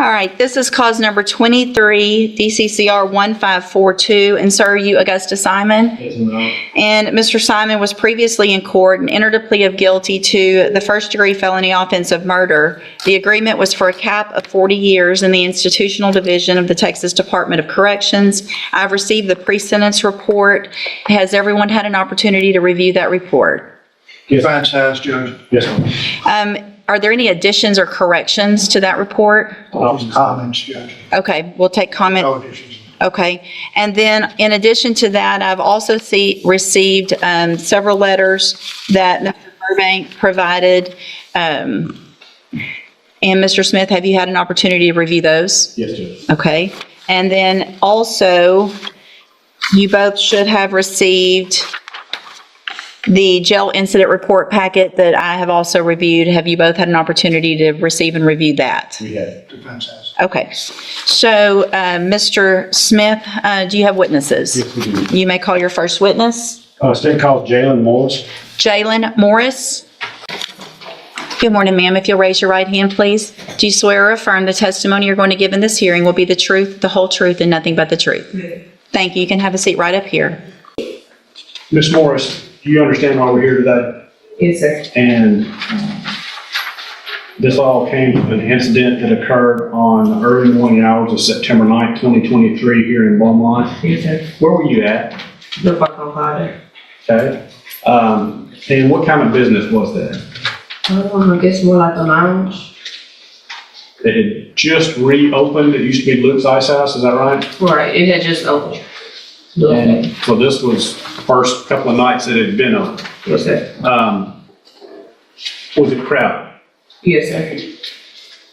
All right, this is cause number 23, DCCR 1542, and sir, are you Augusta Simon? Yes, ma'am. And Mr. Simon was previously in court and entered a plea of guilty to the first-degree felony offense of murder. The agreement was for a cap of 40 years in the institutional division of the Texas Department of Corrections. I've received the pre-sentence report. Has everyone had an opportunity to review that report? Defense has, Judge. Yes, ma'am. Are there any additions or corrections to that report? Comments, Judge. Okay, we'll take comment. No additions. Okay, and then in addition to that, I've also received several letters that Mr. Burbank provided. And Mr. Smith, have you had an opportunity to review those? Yes, Judge. Okay, and then also, you both should have received the jail incident report packet that I have also reviewed. Have you both had an opportunity to receive and review that? We have. Defense has. Okay, so Mr. Smith, do you have witnesses? Yes, we do. You may call your first witness. State called Jalen Morris. Jalen Morris. Good morning, ma'am. If you'll raise your right hand, please. Do you swear or affirm the testimony you're going to give in this hearing will be the truth, the whole truth, and nothing but the truth? Thank you. You can have a seat right up here. Ms. Morris, do you understand why we're here today? Yes, sir. And this all came from an incident that occurred on the early morning hours of September 9th, 2023 here in Beaumont. Yes, sir. Where were you at? The Buckhorn Father. Okay. And what kind of business was that? I guess more like a lounge. It had just reopened. It used to be Luke's Ice House, is that right? Right, it had just opened. And so this was the first couple of nights that it had been open. Yes, sir. Was it crowded? Yes, sir.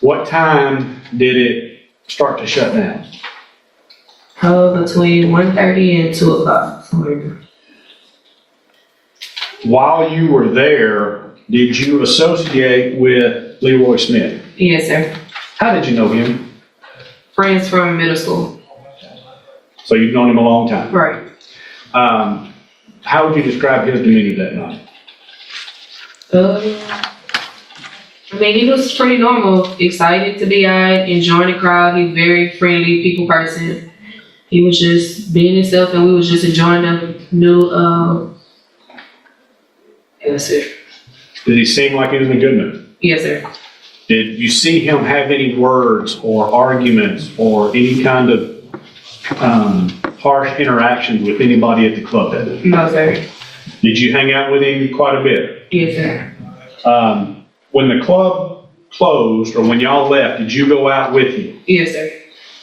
What time did it start to shut down? Between 1:30 and 2 o'clock. somewhere. While you were there, did you associate with Leroy Smith? Yes, sir. How did you know him? Friends from middle school. So you've known him a long time. Right. How would you describe his demeanor that night? I mean, he was pretty normal, excited to be out, enjoying the crowd. He's very friendly, people person. He was just being himself, and we was just enjoying the new, yes, sir. Did he seem like he was in a good mood? Yes, sir. Did you see him have any words or arguments or any kind of harsh interactions with anybody at the club that day? No, sir. Did you hang out with him quite a bit? Yes, sir. When the club closed or when y'all left, did you go out with him? Yes, sir.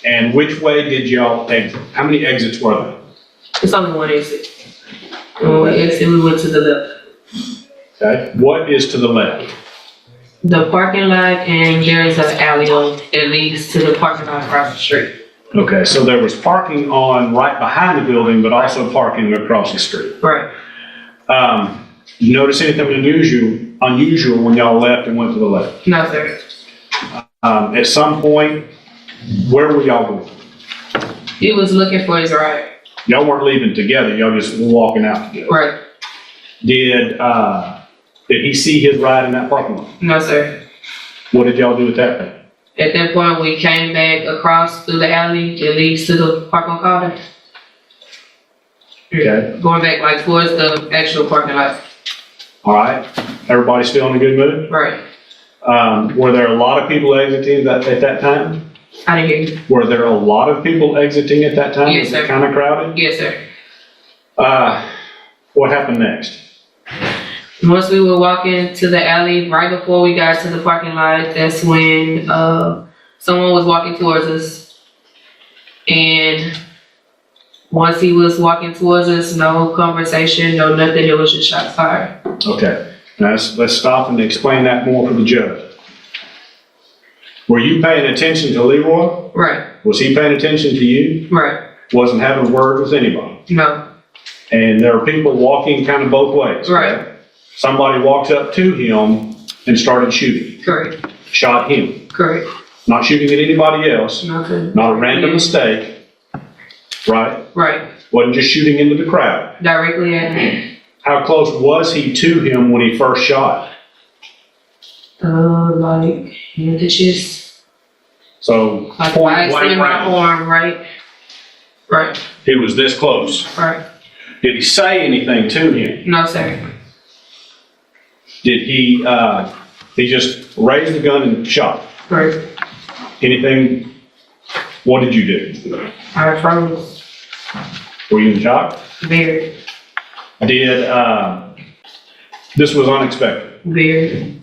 And which way did y'all exit? How many exits were there? It's only one exit. When we exited, we went to the left. Okay. What is to the left? The parking lot, and there is an alley that leads to the parking lot across the street. Okay, so there was parking on right behind the building, but also parking across the street. Right. You notice anything unusual when y'all left and went to the left? No, sir. At some point, where were y'all going? He was looking for his ride. Y'all weren't leaving together, y'all just were walking out together. Right. Did he see his ride in that parking lot? No, sir. What did y'all do at that point? At that point, we came back across through the alley that leads to the parking lot. Okay. Going back like towards the actual parking lot. All right, everybody still in a good mood? Right. Were there a lot of people exiting at that time? I didn't hear you. Were there a lot of people exiting at that time? Yes, Was it sir. kind of crowded? Yes, sir. What happened next? Once we were walking to the alley, right before we got to the parking lot, that's when someone was walking towards us. And once he was walking towards us, no conversation, no nothing, it was just shots fired. Okay, now let's stop and explain that more for the judge. Were you paying attention to Leroy? Right, Was he paying attention to you? right. Wasn't having a word with anybody? No, And there are people walking kind of both ways? right, Somebody walks up to him and started shooting, correct, shot him. correct. Not shooting at anybody else, Nothing. not a random mistake, right? Right, Wasn't just shooting into the crowd. directly at me. How close was he to him when he first shot? Like, in the chest. So Like if I point extend blank my range. arm, right? Right, He was this close. right. Did he say anything to him? No, sir. Did he just raised the gun and shot? Right. Anything? What did you do? I froze. Were you in shock? Very, Did, this was unexpected. very.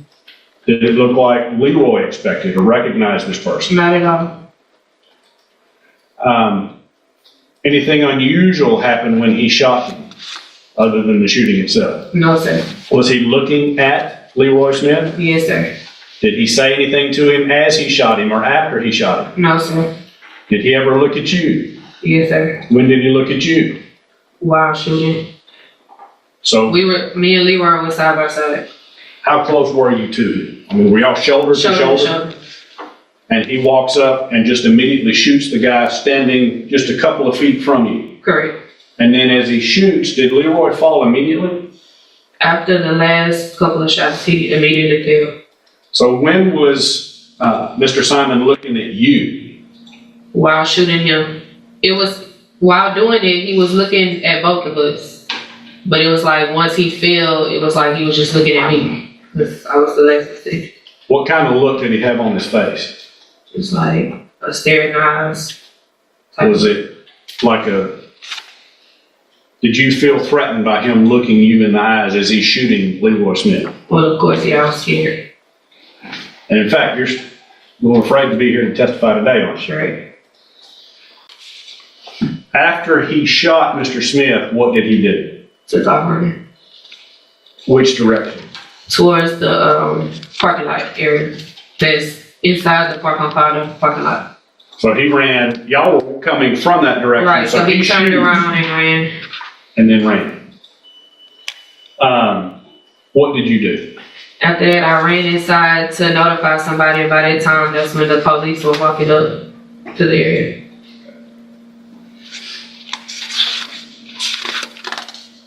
Did it look like Leroy expected or recognized this person? Not at all. Anything unusual happened when he shot him, other than the shooting itself? No, sir. Was he looking at Leroy Smith? Yes, sir. Did he say anything to him as he shot him or after he shot him? No, sir. Did he ever look at you? Yes, sir. When did he look at you? While shooting. So Me and Leroy were side by side. how close were you to him? I mean, were y'all shoulder to Shoulder to shoulder? shoulder. And he walks up and just immediately shoots the guy standing just a couple of feet from you. Correct. And then as he shoots, did Leroy fall immediately? After the last couple of shots, he immediately fell. So when was Mr. Simon looking at you? While shooting him. It was, while doing it, he was looking at both of us. But it was like, once he fell, it was like he was just looking at me. 'Cause I was the last to see. What kind of look did he have on his face? Just like a staring eyes. Was it like did you feel threatened by him looking you in the eyes as he's shooting Leroy Smith? Well, of course, yeah, I was scared. And in fact, you're a little afraid to be here to testify today, aren't you? Right. After he shot Mr. Smith, what did he do? Took off running. Which direction? Towards the parking lot area. That's inside the parking lot. So he ran, y'all were coming from that direction. Right, so he turned shoots around and ran. and then ran. What did you do? After that, I ran inside to notify somebody, and by that time, that's when the police were walking up to the area.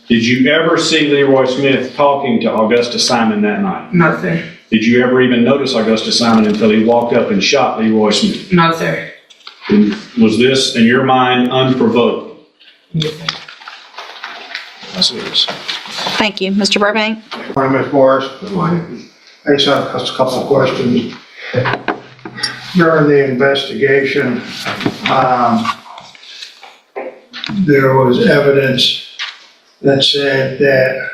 Did you ever see Leroy Smith talking to Augusta Simon that night? No, sir. Did you ever even notice Augusta Simon until he walked up and shot Leroy Smith? No, sir. Was this, in your mind, unprovoked? Yes, sir. Yes, it is. Thank you. Mr. Burbank? Morning, Ms. Morris. Good morning. I just have a couple of questions. During the investigation, there was evidence that said that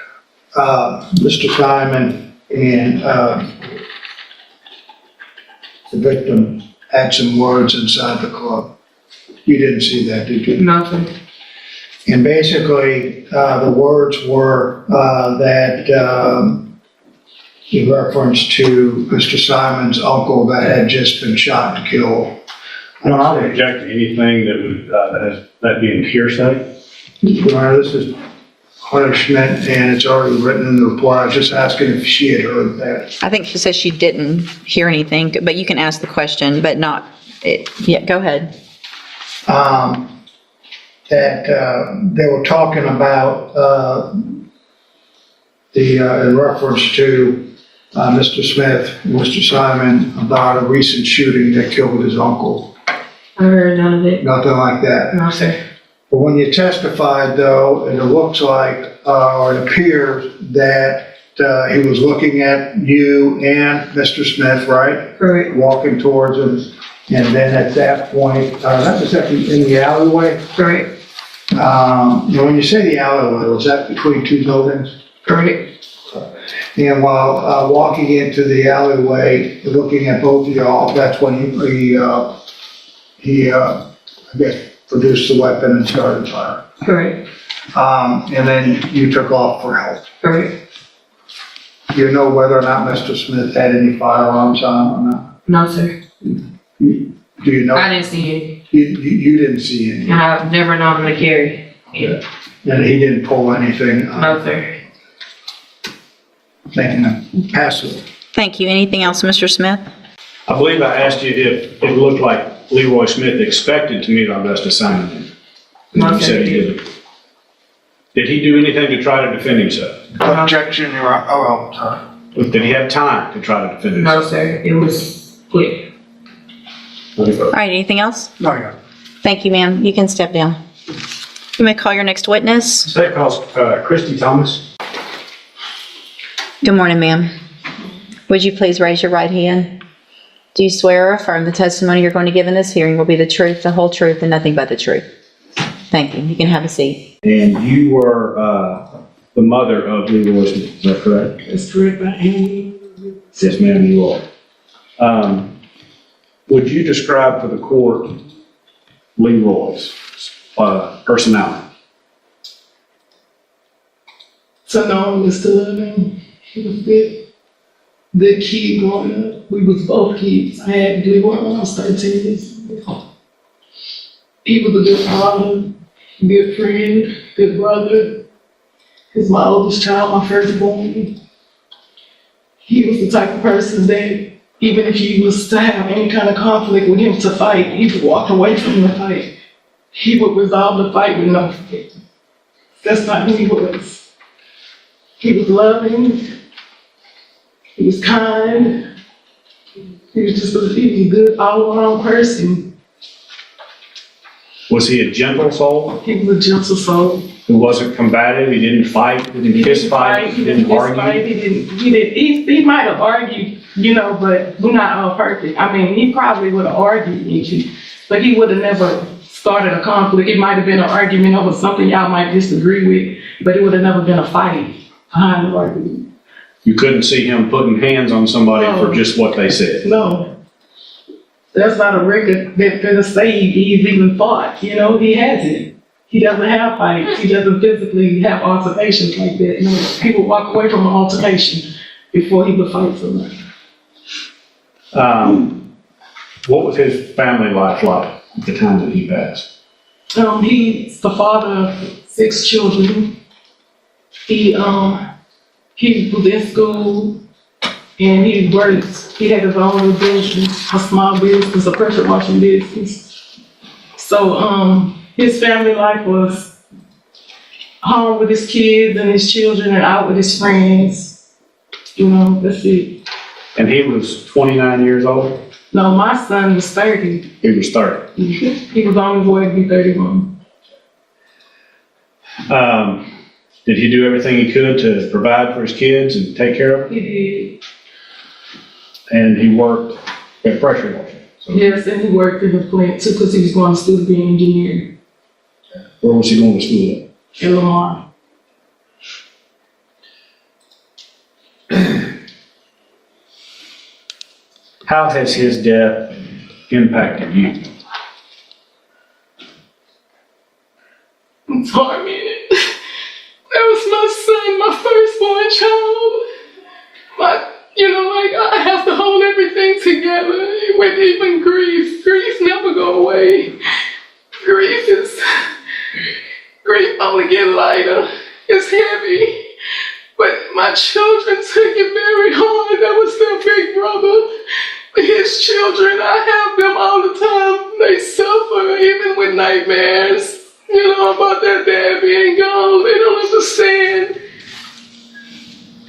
Mr. Simon and the victim had some words inside the club. You didn't see that, did you? No, sir. And basically, the words were that in reference to Mr. Simon's uncle that had just been shot and killed. I don't object to anything that would, that being hearsay. Your Honor, this is punishment, and it's already written in the report. I was just asking if she had heard that. I think she says she didn't hear anything, but you can ask the question, but not, yeah, go ahead. That they were talking about in reference to Mr. Smith, Mr. Simon, about a recent shooting that killed his uncle. I heard none of it. Nothing like that. No, sir. But when you testified, though, it looks like, or it appears that he was looking at you and Mr. Smith, right? Correct. Walking towards him, and then at that point, that was in the alleyway. Correct. When you say the alleyway, was that between two buildings? Correct. And while walking into the alleyway, looking at both of y'all, that's when he I guess, produced the weapon and started firing. Correct. And then you took off for help. Correct. Do you know whether or not Mr. Smith had any firearms on him or not? No, sir. Do you know? I didn't see any. You didn't see any, And I've never known him to carry. and he didn't pull anything. No, sir. Passive. Thank you. Anything else, Mr. Smith? I believe I asked you if it looked like Leroy Smith expected to meet Augusta Simon. No, You sir. said he didn't. Did he do anything to try to defend himself? Objection, Your Honor. Oh, well, sorry. Did he have time to try to defend No, himself? sir. It was quick. All right, anything else? No, Your Honor. Thank you, ma'am. You can step down. You may call your next witness. State calls Christy Thomas. Good morning, ma'am. Would you please raise your right hand? Do you swear or affirm the testimony you're going to give in this hearing will be the truth, the whole truth, and nothing but the truth? Thank you. You can have a seat. And you were the mother of Leroy Smith, is that correct? That's correct, I am. Yes, ma'am, you are. Would you describe for the court Leroy's personality? So no, Mr. Loving, he was good kid growing up. We was both kids. I had Leroy when I was 13 years old. He was a good father, good friend, good brother. He's my oldest child, my firstborn. He was the type of person that even if you was to have any kind of conflict with him to fight, he would walk away from the fight. He would resolve the fight with no fight. That's not who he was. He was loving. He was kind. He was a good all-around person. Was he a gentle soul He was a gentle soul. who wasn't combative? He didn't fight? He didn't fist fight? He didn't argue? He might have argued, but we're not all perfect. I mean, he probably would have argued with you, but he would have never started a conflict. It might have been an argument over something y'all might disagree with, but it would have never been a fight behind the argument. You couldn't see him putting hands on somebody for just what they said? No. That's not a record that's gonna say he's even fought, he hasn't. He doesn't have fights, he doesn't physically have altercations like that. He would walk away from an altercation before he would fight somebody. What was his family life like at the time that he passed? He's the father of 6 children. He was in school and he worked. He had his own business, a small business, a pressure washing business. So his family life was home with his kids and his children and out with his friends. That's it. And he was 29 years old? No, my son was 30. He was 30. He was on his way to be 31. Did he do everything he could to provide for his kids and take care of them? He did. And he worked at pressure washing. So Yes, and he worked in the plant too because he was going to school to be an engineer where was he going to school at? in Lamar. How has his death impacted you? I'm tormented. That was my son, my firstborn child. I have to hold everything together with even grief. Grief never go away. Grief only get lighter. It's heavy. But my children took it very hard. That was their big brother. His children, I have them all the time. They suffer even with nightmares. About their dad being gone. They don't understand.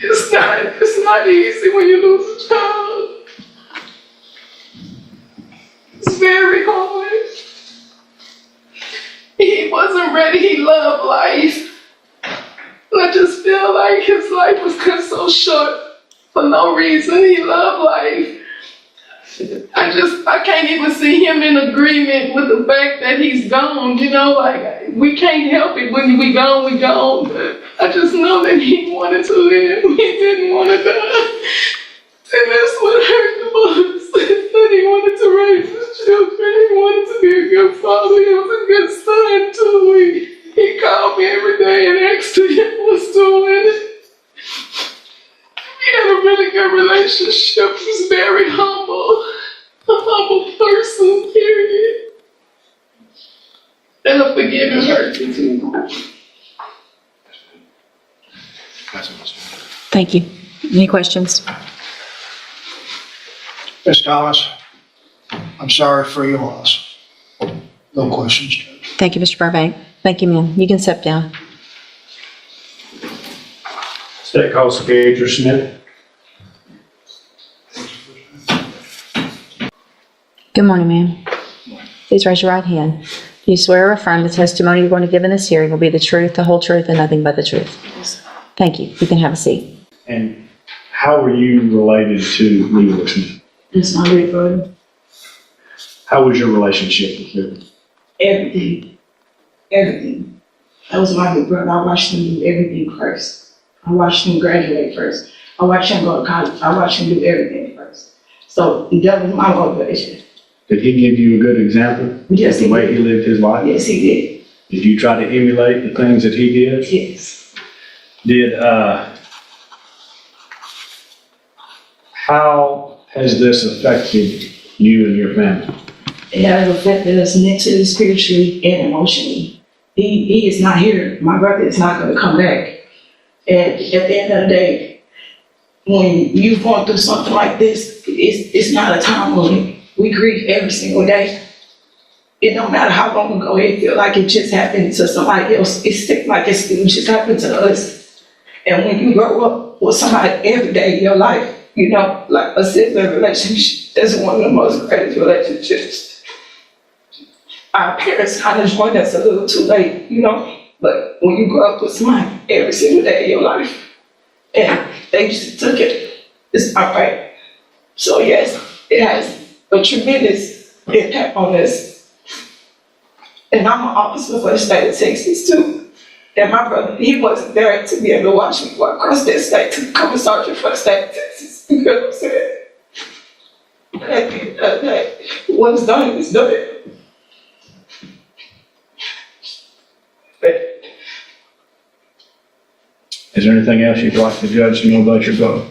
It's not easy when you lose a child. It's very hard. He wasn't ready. He loved life. And I just feel like his life was cut so short for no reason. He loved life. I can't even see him in agreement with the fact that he's gone, we can't help it. When we gone, we gone. But I just know that he wanted to live. He didn't want to die. And that's what hurt the most. That he wanted to raise his children. He wanted to be a good father. He was a good son too. He called me every day and asked me how I was doing. We had a really good relationship. He was very humble. A humble person, period. And a forgiving person too. Thank you. Any questions? Ms. Thomas, I'm sorry for your loss. No questions, Judge. Thank you, Mr. Burbank. Thank you, ma'am. You can step down. State calls Augusta Simon. Good Good morning, ma'am. Please raise your right hand. Do you swear or affirm the testimony you're going to give in this hearing will be the truth, the whole truth, and nothing but the truth? Thank you. You can have a seat. And how were you related to Leroy Smith? It's my big brother. How was your relationship with him? Everything. Everything. That was my big brother. I watched him do everything first. I watched him graduate first. I watched him go to college. I watched him do everything first. So that was my motivation. Did he give you a good example? Yes, of the he way did. he lived his life? Yes, he did. Did you try to emulate the things that he did? Yes. How has this affected you and your family? It has affected us mentally, spiritually, and emotionally. He is not here. My brother is not going to come back. And at the end of the day, when you're going through something like this, it's not a time limit. We grieve every single day. It don't matter how long ago it feel like it just happened to somebody else. It seems like it still just happened to us. And when you grow up with somebody every day in your life, you know, like a sibling relationship, that's one of the most greatest relationships. Our parents kind of joined us a little too late, you know, but when you grow up with somebody every single day in your life, and they just took it, it's not right. So yes, it has a tremendous impact on us. And I'm an officer for the state of Texas too. And my brother, he wasn't there to be able to watch me walk across that state to become a sergeant for the state of Texas. You know what I'm saying? But at the end of the day, what's done is done. But Is there anything else you'd like the judge to know about your brother?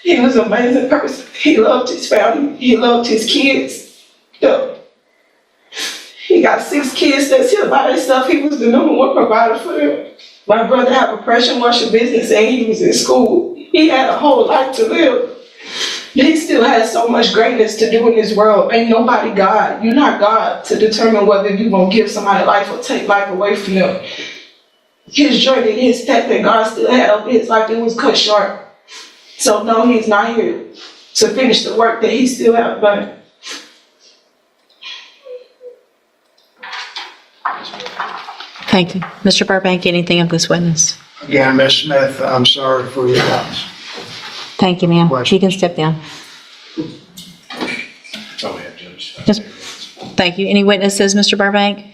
he was an amazing person. He loved his family. He loved his kids. Yeah. He got 6 kids that's here by himself. He was the #1 provider for them. My brother had a pressure washer business and he was in school. He had a whole life to live. He still has so much greatness to do in this world. Ain't nobody God. You're not God to determine whether you're going to give somebody life or take life away from them. His journey, his step that God still had over his life, it was cut short. So no, he's not here to finish the work that he still has done. Thank you. Mr. Burbank, anything of this witness? Again, Ms. Smith, I'm sorry for your loss. Thank you, ma'am. Question. You can step down. Go ahead, Judge. Yes. Thank you. Any witnesses, Mr. Burbank?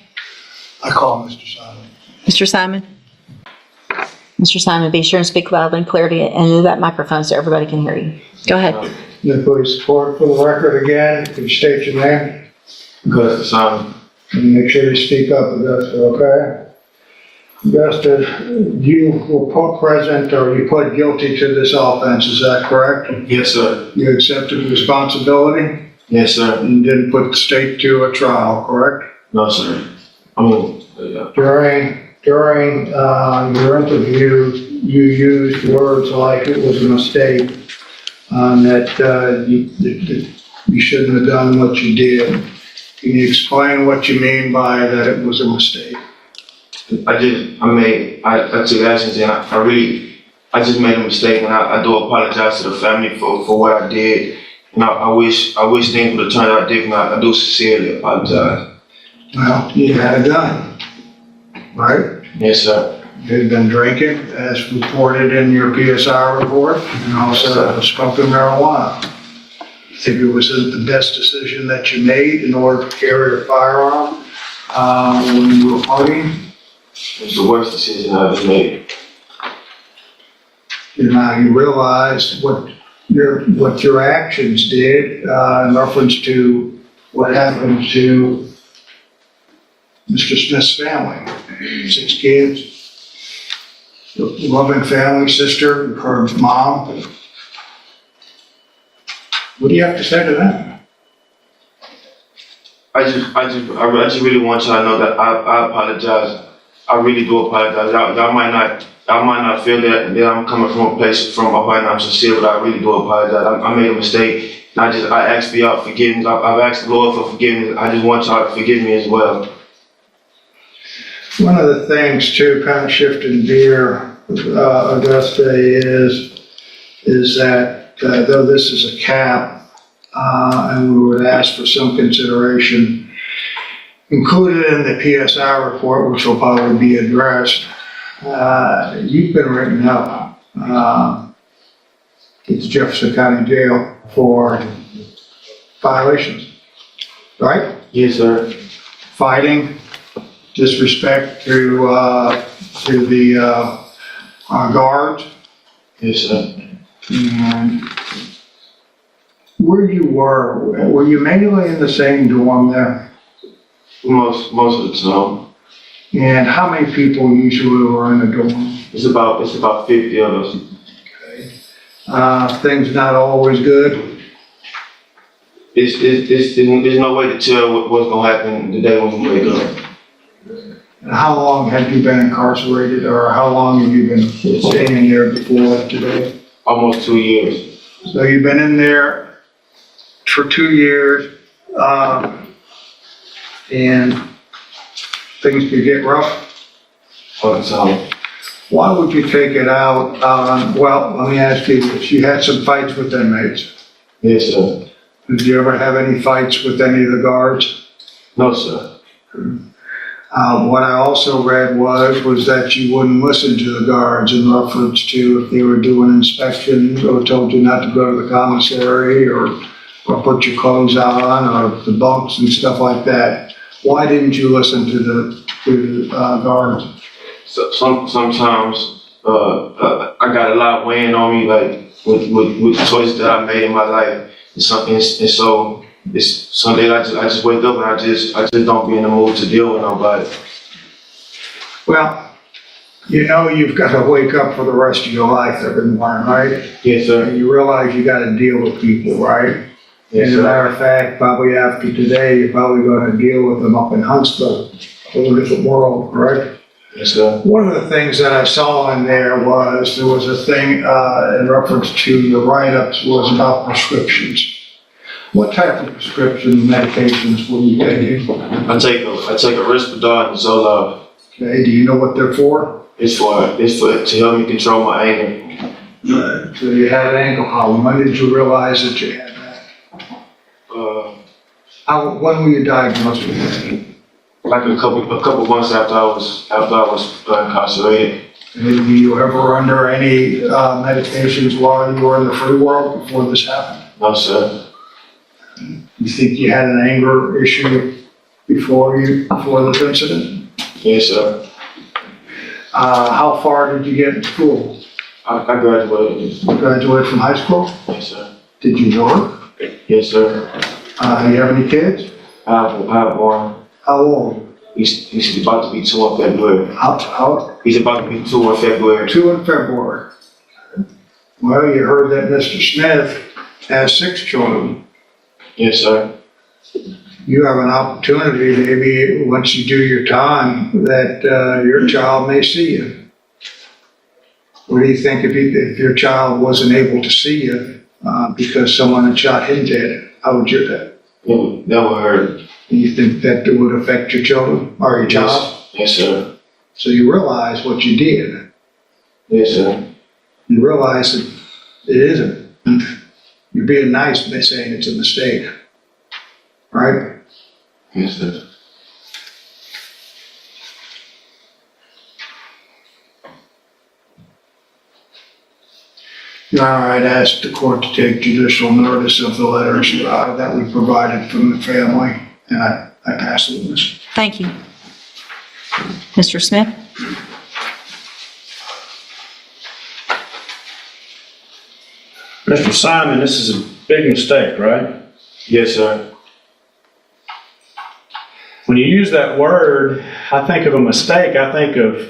I call Mr. Simon. Mr. Simon? Mr. Simon, be sure and speak loudly and clearly and into that microphone so everybody can hear you. Go ahead. The police report for the record again. Could you state your name? Augusta Simon. And make sure you speak up, Augusta, okay? Augusta, you were put present or you pled guilty to this offense, is that correct? Yes, sir. You accepted responsibility Yes, sir. and didn't put the state to a trial, correct? No, sir. Yeah. During your interview, you used words like it was a mistake, that you shouldn't have done what you did. Can you explain what you mean by that it was a mistake? I took actions and I just made a mistake, and I do apologize to the family for what I did. And I wish things would have turned out different. I do sincerely apologize. Well, you had a gun, right? Yes, sir. You had been drinking, as reported in your PSI report, and also smoking marijuana. Think it was the best decision that you made in order to carry a firearm when you were partying? It's the worst decision I ever made. Now you realize what your actions did in reference to what happened to Mr. Smith's family. 6 kids, loving family, sister, her mom. What do you have to say to that? I just really want y'all to know that I apologize. I really do apologize. Y'all might not feel that I'm coming from a place from a heart and I'm sincere, but I really do apologize. I made a mistake. And I asked for y'all forgiveness. I've asked the Lord for forgiveness. I just want y'all to forgive me as well. One of the things too, kind of shifting gear, Augusta, is that though this is a cap, and we would ask for some consideration included in the PSI report, which will probably be addressed. You've been written up to Jefferson County Jail for violations, right? Yes, sir. Fighting, disrespect to the guards. Yes, sir. And where you were you mainly in the same dorm there? Most of the time. And how many people usually were in the dorm? It's about 50 of us. Things not always good. There's no way to tell what's gonna happen the day when we wake up. And how long have you been incarcerated, or how long have you been staying there before today? Almost 2 years. So you've been in there for 2 years, and things could get rough. All the time. Why would you take it out on, well, let me ask you this, you had some fights with inmates. Yes, sir. Did you ever have any fights with any of the guards? No, sir. What I also read was that you wouldn't listen to the guards in reference to if they were doing inspections or told you not to go to the commissary or put your clothes on or the bunks and stuff like that. Why didn't you listen to the guards? So sometimes I got a lot weighing on me, like with the choices that I made in my life. And so it's some days I just wake up and I just don't be in the mood to deal with nobody. Well, you know you've got to wake up for the rest of your life every morning, right? Yes, sir. And you realize you got to deal with people, right? Yes, As a sir. matter of fact, probably after today, you're probably going to deal with them up in Huntsville, a whole different world, right? Yes, sir. One of the things that I saw in there was a thing in reference to the write-ups was about prescriptions. What type of prescription medications were you taking? I take a Risperdal and Zoloft. Okay, do you know what they're for? It's for to help me control my anger. So you had an ankle problem. When did you realize that you had that? When were you diagnosed with that? Like a couple months after I was incarcerated. And were you ever under any medications while you were in the free world before this happened? No, sir. You think you had an anger issue before this incident? Yes, sir. How far did you get in school? I graduated. You graduated from high school? Yes, sir. Did you work? Yes, sir. Do you have any kids? I have one. How old? He's about to be 2 in February. How? He's about to be 2 in February. 2 in February. Well, you heard that Mr. Smith has 6 children. Yes, sir. You have an opportunity, maybe once you do your time, that your child may see you. What do you think if your child wasn't able to see you because someone had shot him dead? How would you do that? That would hurt. Do you think that would affect your children or your child? Yes, sir. So you realize what you did. Yes, sir. You realize that it isn't. You're being nice by saying it's a mistake, right? Yes, sir. Your Honor, I'd ask the court to take judicial notice of the letters that we provided from the family, and I pass the witness. Thank you. Mr. Smith? Mr. Simon, this is a big mistake, right? Yes, sir. When you use that word, I think of a mistake, I think of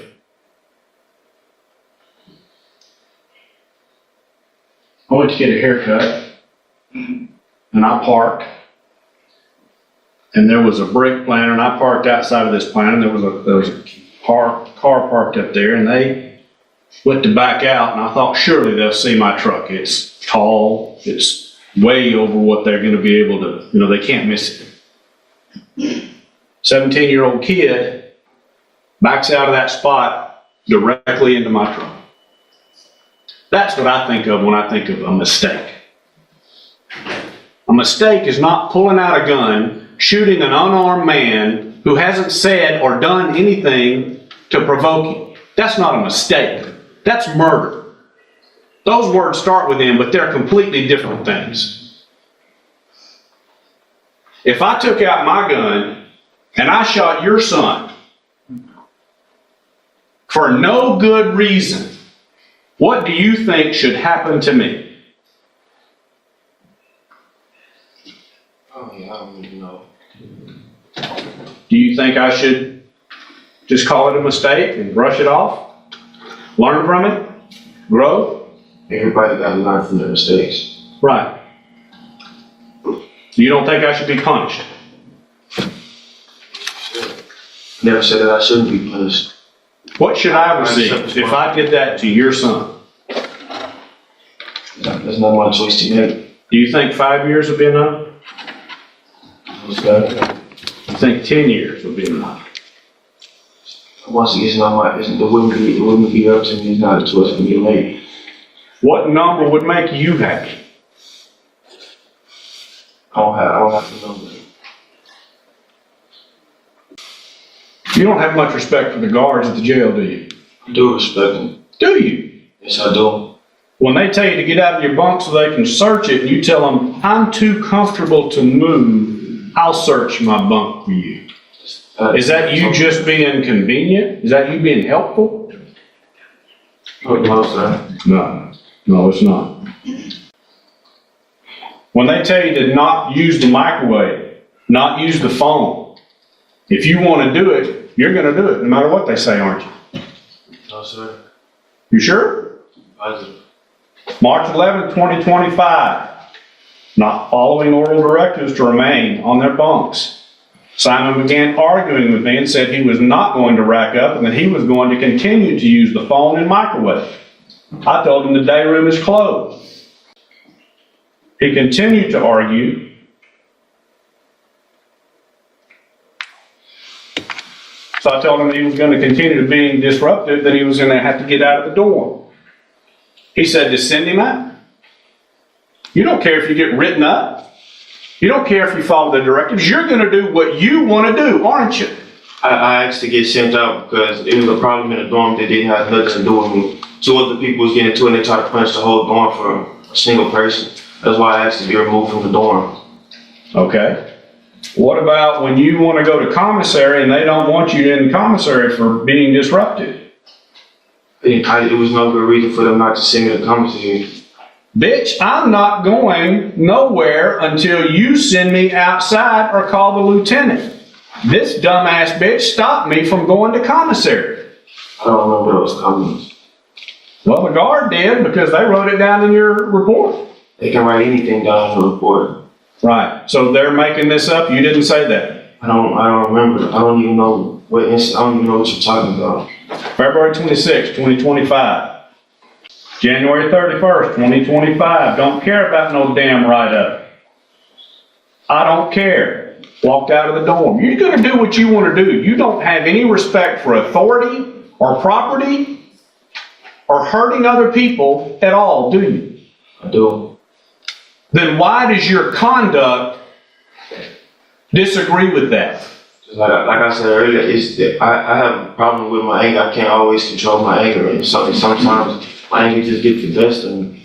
I went to get a haircut, and I parked, and there was a brick plant, and I parked outside of this plant, and there was a car parked up there, and they went to back out, and I thought surely they'll see my truck. It's tall, it's way over what they're going to be able to, they can't miss it. 17-year-old kid backs out of that spot directly into my truck. That's what I think of when I think of a mistake. A mistake is not pulling out a gun, shooting an unarmed man who hasn't said or done anything to provoke you. That's not a mistake. That's murder. Those words start with M, but they're completely different things. If I took out my gun and I shot your son for no good reason, what do you think should happen to me? Oh, yeah, I don't even know. Do you think I should just call it a mistake and brush it off? Learn from it? Grow? Everybody got to learn from their mistakes. Right. You don't think I should be punished? Never said that I shouldn't be punished. What should I receive if I did that to your son? There's not my choice to make. Do you think 5 years would be enough? Okay. You think 10 years would be enough? Once again, it's not my, it wouldn't be up to me. It's not a choice for me to make. What number would make you happy? I don't have to know that. You don't have much respect for the guards at the jail, do you? I do respect them. Do you? Yes, I do. When they tell you to get out of your bunk so they can search it, and you tell them, I'm too comfortable to move, I'll search my bunk for you. Is that you just being convenient? Is that you being helpful? No, sir. No, it's not. When they tell you to not use the microwave, not use the phone, if you want to do it, you're going to do it no matter what they say, aren't you? No, sir. You sure? Positive. March 11, 2025. Not following oral directives to remain on their bunks. Simon began arguing with me and said he was not going to rack up and that he was going to continue to use the phone and microwave. I told him the day room is closed. He continued to argue. So I told him that he was going to continue to be disruptive, that he was going to have to get out of the door. He said to send him out. You don't care if you get written up. You don't care if you follow the directives. You're going to do what you want to do, aren't you? I asked to get sent out because it was a problem in the dorm that didn't have nothing to do with me. Two other people was getting into it and they tried to punish the whole dorm for a single person. That's why I asked to be removed from the dorm. Okay. What about when you want to go to commissary and they don't want you in commissary for being disruptive? It was no good reason for them not to send me to commissary. Bitch, I'm not going nowhere until you send me outside or call the lieutenant. This dumbass bitch stopped me from going to commissary. I don't remember those comments. Well, the guard did because they wrote it down in your report. They can write anything down in the report. Right. So they're making this up. You didn't say that. I don't remember. I don't even know what you're talking about. February 26, 2025. January 31st, 2025. Don't care about no damn write-up. I don't care. Walked out of the dorm. You're going to do what you want to do. You don't have any respect for authority or property or hurting other people at all, do you? I do. Then why does your conduct disagree with that? Like I said earlier, it's that I have a problem with my anger. I can't always control my anger, and sometimes my anger just gets the best of me.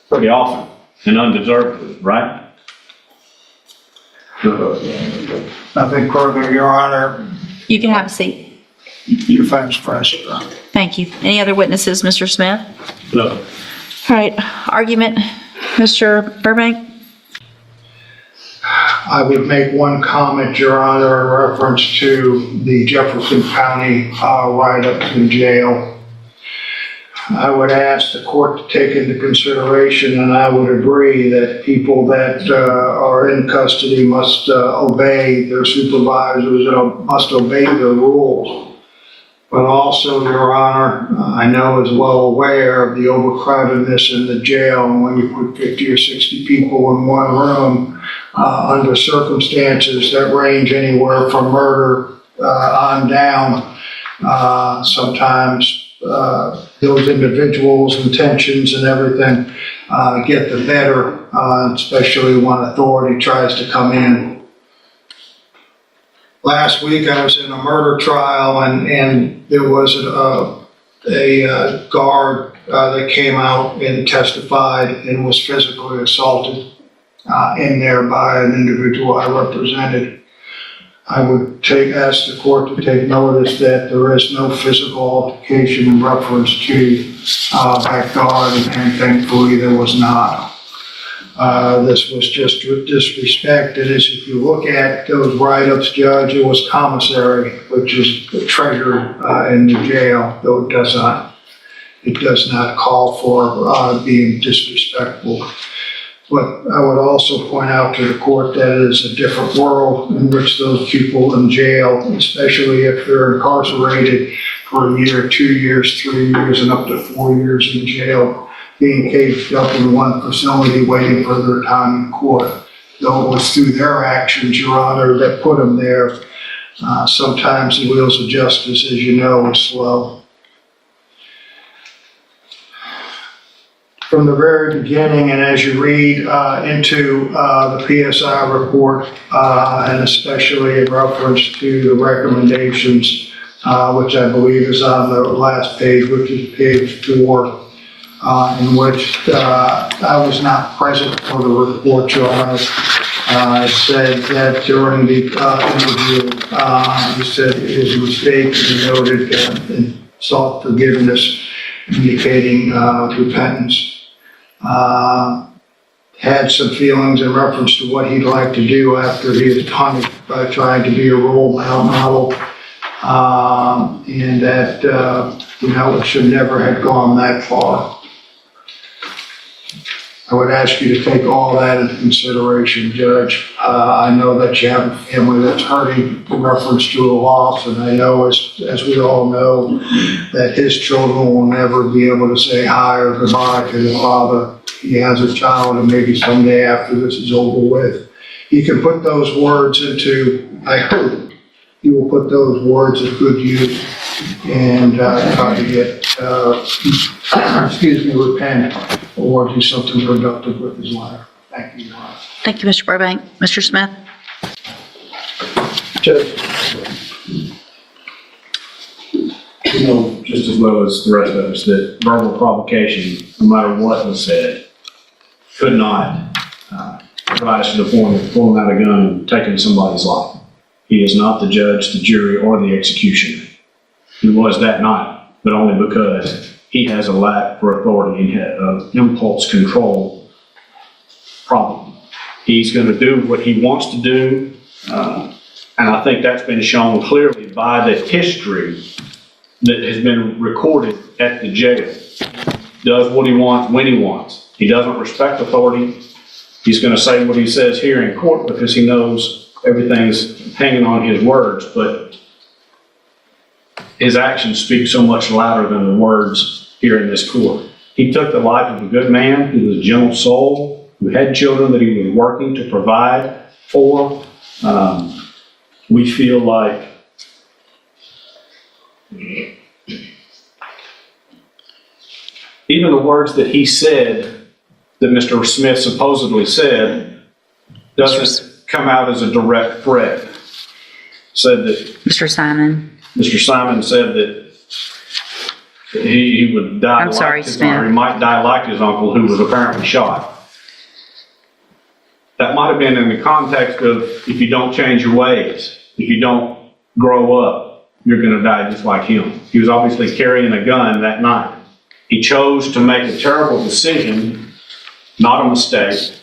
Pretty often and undeservedly, right? Nothing further, Your Honor. You can have a seat. Defense press. Thank you. Any other witnesses, Mr. Smith? No. All right, argument, Mr. Burbank? I would make one comment, Your Honor, in reference to the Jefferson County write-up in jail. I would ask the court to take into consideration, and I would agree, that people that are in custody must obey their supervisors, must obey their rules. But also, Your Honor, I know is well aware of the overcrowdedness in the jail, and when you put 50 or 60 people in one room, under circumstances that range anywhere from murder on down, sometimes those individuals' intentions and everything get the better, especially when authority tries to come in. Last week, I was in a murder trial, and there was a guard that came out and testified and was physically assaulted in there by an individual I represented. I would ask the court to take notice that there is no physical altercation in reference to that guard, and thankfully there was not. This was just disrespect, and as if you look at those write-ups, Judge, it was commissary, which is treasured in the jail, though it does not call for being disrespectful. But I would also point out to the court that it is a different world in which those people in jail, especially if they're incarcerated for a year, 2 years, 3 years, and up to 4 years in jail, being caged up in one facility waiting for their time in court. Though it was through their actions, Your Honor, that put them there. Sometimes the wheels of justice, as you know, is slow. From the very beginning, and as you read into the PSI report, and especially in reference to the recommendations, which I believe is on the last page, which is page 4, in which I was not present for the report, Your Honor. I said that during the interview, he said his mistake, he noted and sought forgiveness, indicating repentance. Had some feelings in reference to what he'd like to do after he was punished by trying to be a role model, and that, it should never have gone that far. I would ask you to take all that into consideration, Judge. I know that you have a family that's hurting in reference to a loss, and I know, as we all know, that his children will never be able to say hi or goodbye to their father. He has a child, and maybe someday after this is over with, he can put those words into, I hope, he will put those words to good use and try to get, repent or do something productive with his life. Thank you, Your Honor. Thank you, Mr. Burbank. Mr. Smith? Judge, you know just as well as the rest of us that verbal provocation, no matter what was said, could not rise to the point of pulling out a gun and taking somebody's life. He is not the judge, the jury, or the executioner. He was that night, but only because he has a lack for authority and impulse control problem. He's going to do what he wants to do, and I think that's been shown clearly by the history that has been recorded at the jail. Does what he wants when he wants. He doesn't respect authority. He's going to say what he says here in court because he knows everything's hanging on his words, but his actions speak so much louder than the words here in this court. He took the life of a good man who was a gentle soul, who had children that he was working to provide for. We feel like even the words that he said, that Mr. Smith supposedly said, doesn't come out as a direct threat. Said that Mr. Simon? Mr. Simon said that he would die I'm sorry, like his Smith. uncle, or he might die like his uncle who was apparently shot. That might have been in the context of if you don't change your ways, if you don't grow up, you're going to die just like him. He was obviously carrying a gun that night. He chose to make a terrible decision, not a mistake.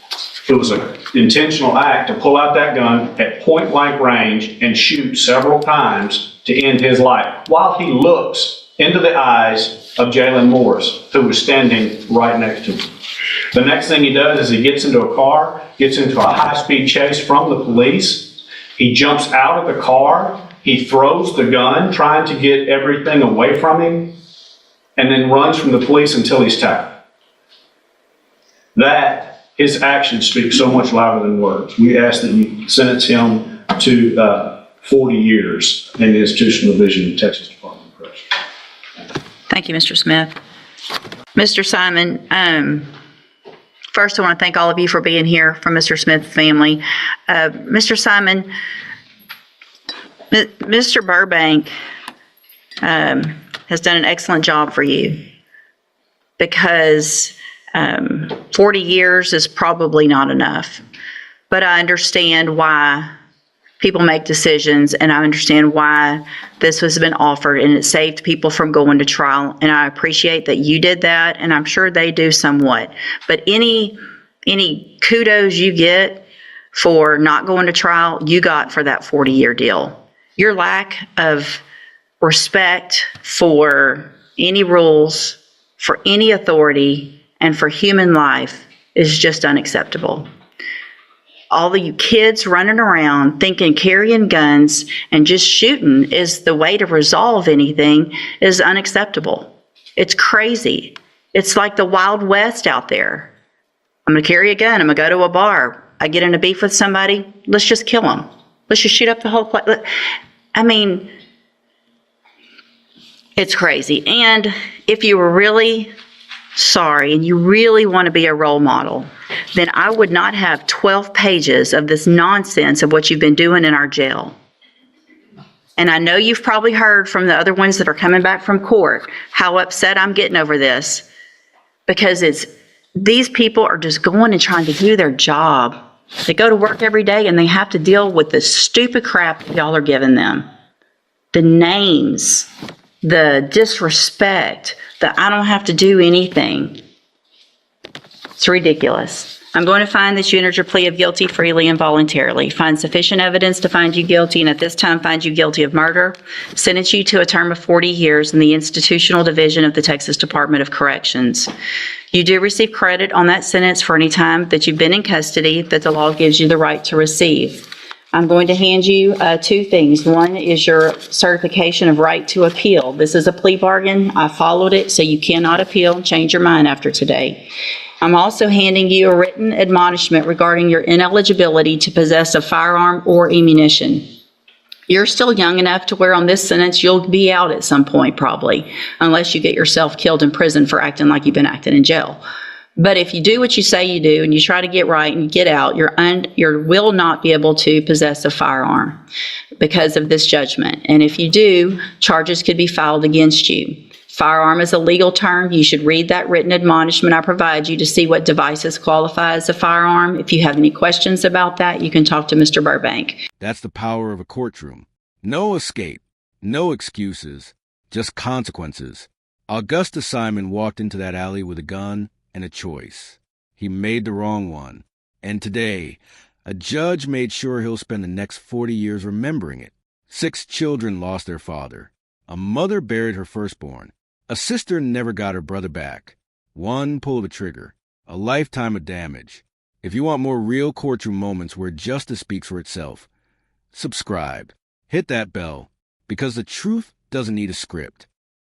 It was an intentional act to pull out that gun at point blank range and shoot several times to end his life while he looks into the eyes of Jalen Morris, who was standing right next to him. The next thing he does is he gets into a car, gets into a high-speed chase from the police. He jumps out of the car. He throws the gun, trying to get everything away from him, and then runs from the police until he's tackled. That, his actions speak so much louder than words. We ask that you sentence him to 40 years in the institutional division of Texas Department of Corrections. Thank you, Mr. Smith. Mr. Simon, First, I want to thank all of you for being here from Mr. Smith's family. Mr. Simon, Mr. Burbank has done an excellent job for you because 40 years is probably not enough. But I understand why people make decisions, and I understand why this has been offered, and it saved people from going to trial. And I appreciate that you did that, and I'm sure they do somewhat. But any kudos you get for not going to trial, you got for that 40-year deal. Your lack of respect for any rules, for any authority, and for human life is just unacceptable. All of you kids running around thinking carrying guns and just shooting is the way to resolve anything is unacceptable. It's crazy. It's like the Wild West out there. I'm going to carry a gun. I'm going to go to a bar. I get in a beef with somebody. Let's just kill them. Let's just shoot up the whole place. I mean, it's crazy. And if you were really sorry and you really want to be a role model, then I would not have 12 pages of this nonsense of what you've been doing in our jail. And I know you've probably heard from the other ones that are coming back from court how upset I'm getting over this, because these people are just going and trying to do their job. They go to work every day and they have to deal with the stupid crap that y'all are giving them. The names, the disrespect, the I don't have to do anything. It's ridiculous. I'm going to find that you entered your plea of guilty freely and voluntarily. Find sufficient evidence to find you guilty, and at this time find you guilty of murder. Sentence you to a term of 40 years in the institutional division of the Texas Department of Corrections. You do receive credit on that sentence for any time that you've been in custody that the law gives you the right to receive. I'm going to hand you two things. One is your certification of right to appeal. This is a plea bargain. I followed it, so you cannot appeal and change your mind after today. I'm also handing you a written admonishment regarding your ineligibility to possess a firearm or ammunition. You're still young enough to where on this sentence you'll be out at some point probably, unless you get yourself killed in prison for acting like you've been acting in jail. But if you do what you say you do and you try to get right and get out, you will not be able to possess a firearm because of this judgment. And if you do, charges could be filed against you. Firearm is a legal term. You should read that written admonishment I provide you to see what devices qualify as a firearm. If you have any questions about that, you can talk to Mr. Burbank. That's the power of a courtroom. No escape, no excuses, just consequences. Augusta Simon walked into that alley with a gun and a choice. He made the wrong one. And today, a judge made sure he'll spend the next 40 years remembering it. 6 children lost their father. A mother buried her firstborn. A sister never got her brother back. One pulled the trigger. A lifetime of damage. If you want more real courtroom moments where justice speaks for itself, subscribe. Hit that bell, because the truth doesn't need a script.